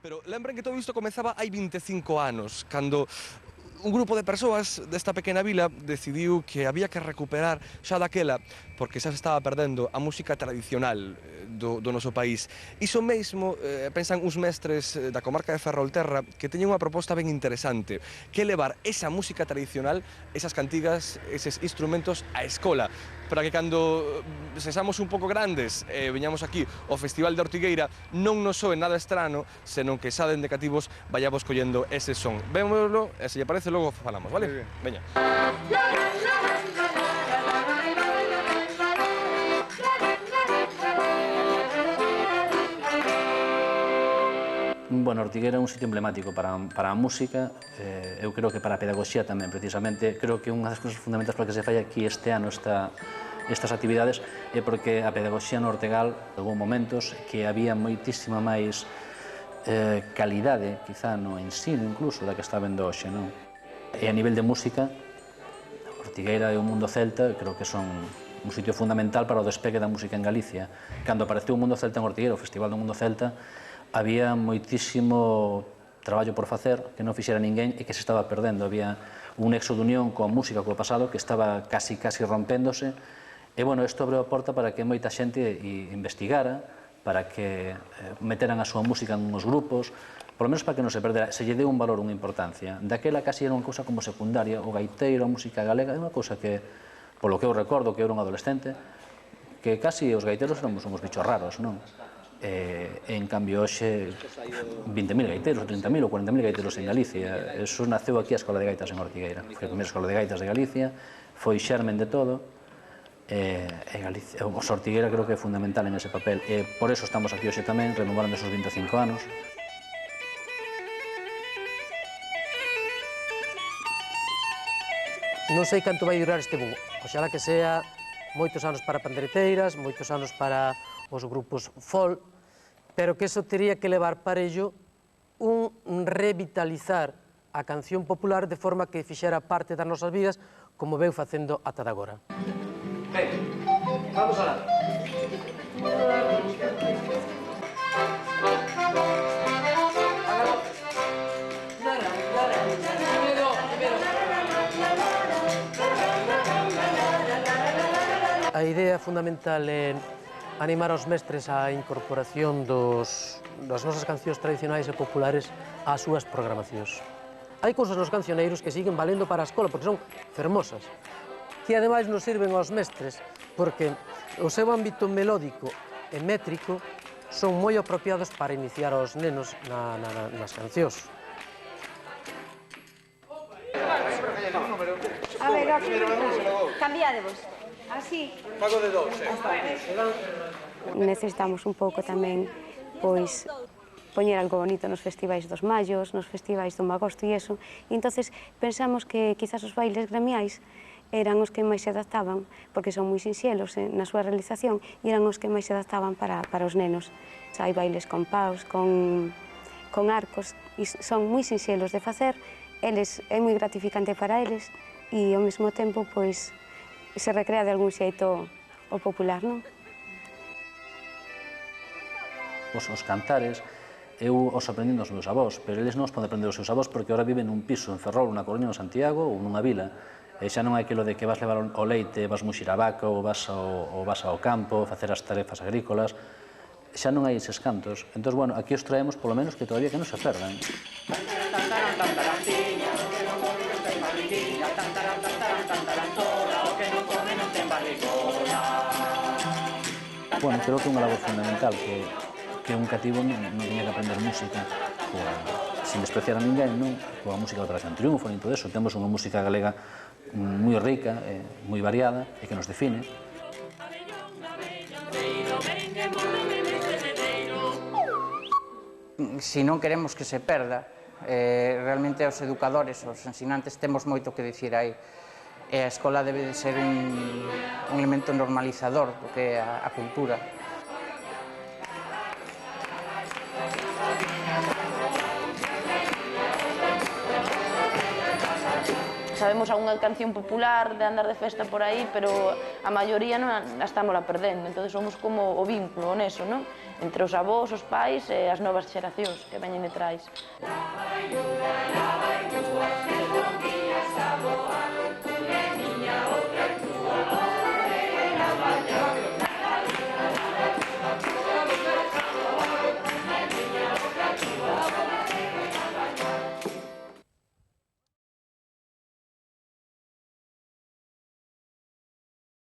Pero lembren que todo isto comezaba hai 25 anos, cando un grupo de persoas desta pequena vila decidiu que había que recuperar xa daquela, porque xa se estaba perdendo a música tradicional do noso país. Iso mesmo pensan uns mestres da comarca de Ferrolterra que teñen unha proposta ben interesante, que é levar esa música tradicional, esas cantigas, eses instrumentos á escola, para que cando sexamos un pouco grandes e veñamos aquí ao Festival de Ortigueira non nos soe nada estrano, senón que xa dende cativos vayamos collendo ese son. Vémoslo e se lle parece logo falamos, vale? Veña. Bueno, Ortigueira é un sitio emblemático para a música, eu creo que para a pedagogía tamén, precisamente. Creo que unha das cousas fundamentais para que se fai aquí este ano estas actividades é porque a pedagogía no Ortegal, en algún momentos, que había moitísima máis calidade, quizá no ensino incluso, da que está vendo hoxe, non? E a nivel de música, Ortigueira e o mundo celta creo que son un sitio fundamental para o despegue da música en Galicia. Cando apareceu o mundo celta en Ortigueira, o Festival do Mundo Celta, había moitísimo traballo por facer que non fixera ninguén e que se estaba perdendo. Había un nexo de unión coa música, co pasado, que estaba casi rompéndose. E, bueno, isto abriu a porta para que moita xente investigara, para que meteran a súa música en uns grupos, polo menos para que non se perdera, se lle deu un valor, unha importancia. Daquela casi era unha cousa como secundaria, o gaiteiro, a música galega, é unha cousa que, polo que eu recordo, que eu era un adolescente, que casi os gaiteiros éramos uns bichos raros, non? En cambio, hoxe, 20.000 gaiteiros, 30.000 ou 40.000 gaiteiros en Galicia. Eso naceu aquí a Escola de Gaitas en Ortigueira. Foi a primeira Escola de Gaitas de Galicia, foi xermen de todo, os Ortigueira creo que é fundamental en ese papel. Por eso estamos aquí hoxe tamén, rememorando esos 25 anos. Non sei canto vai durar este boom. Oxalá que sea moitos anos para pandereteiras, moitos anos para os grupos folk, pero que eso teria que levar para ello un revitalizar a canción popular de forma que fixera parte das nosas vidas, como veu facendo ata de agora. Ben, vamos alá. A idea fundamental é animar aos mestres á incorporación das nosas cancións tradicionais e populares ás súas programacións. Hai cousas nos cancioneiros que siguen valendo para a escola, porque son fermosas, que ademais nos sirven aos mestres, porque o seu ámbito melódico e métrico son moi apropiados para iniciar aos nenos nas cancións. A ver, aquí, cambiádevos. Así. Pago de dos, Necesitamos un pouco tamén, pois, poñer algo bonito nos festivais dos mallos, nos festivais do magosto e eso. E entonces pensamos que quizás os bailes gremiais eran os que máis se adaptaban, porque son moi sinxelos na súa realización, e eran os que máis se adaptaban para os nenos. Hai bailes con paus, con arcos, e son moi sinxelos de facer, é moi gratificante para eles, e ao mesmo tempo, pois, se recrea de algún xeito o popular, non? Os cantares, eu os aprendín dos meus avós, pero eles non os poden aprender os seus avós porque ahora viven nun piso en Ferrol, na Coruña, en Santiago ou nunha vila. E xa non hai aquilo de que vas levar o leite, vas muxir a vaca ou vas ao campo, facer as tarefas agrícolas. Xa non hai eses cantos. Entón, bueno, aquí os traemos, polo menos, que todavía que non se perdan. Bueno, creo que é unha labor fundamental, que un cativo non tiña que aprender música sin despreciar a ninguén, non? Coa música da Operación Triunfo, nin todo eso. Temos unha música galega moi rica, moi variada, e que nos define. Si non queremos que se perda, realmente os educadores, os ensinantes, temos moito que dicir aí. E a escola debe de ser un elemento normalizador do que é a cultura. Os sabemos algunha canción popular de andar de festa por aí, pero a maioría non a estamos a perdendo, entón somos como o vínculo neso, non? Entre os avós, os pais e as novas xeracións que veñen detrás.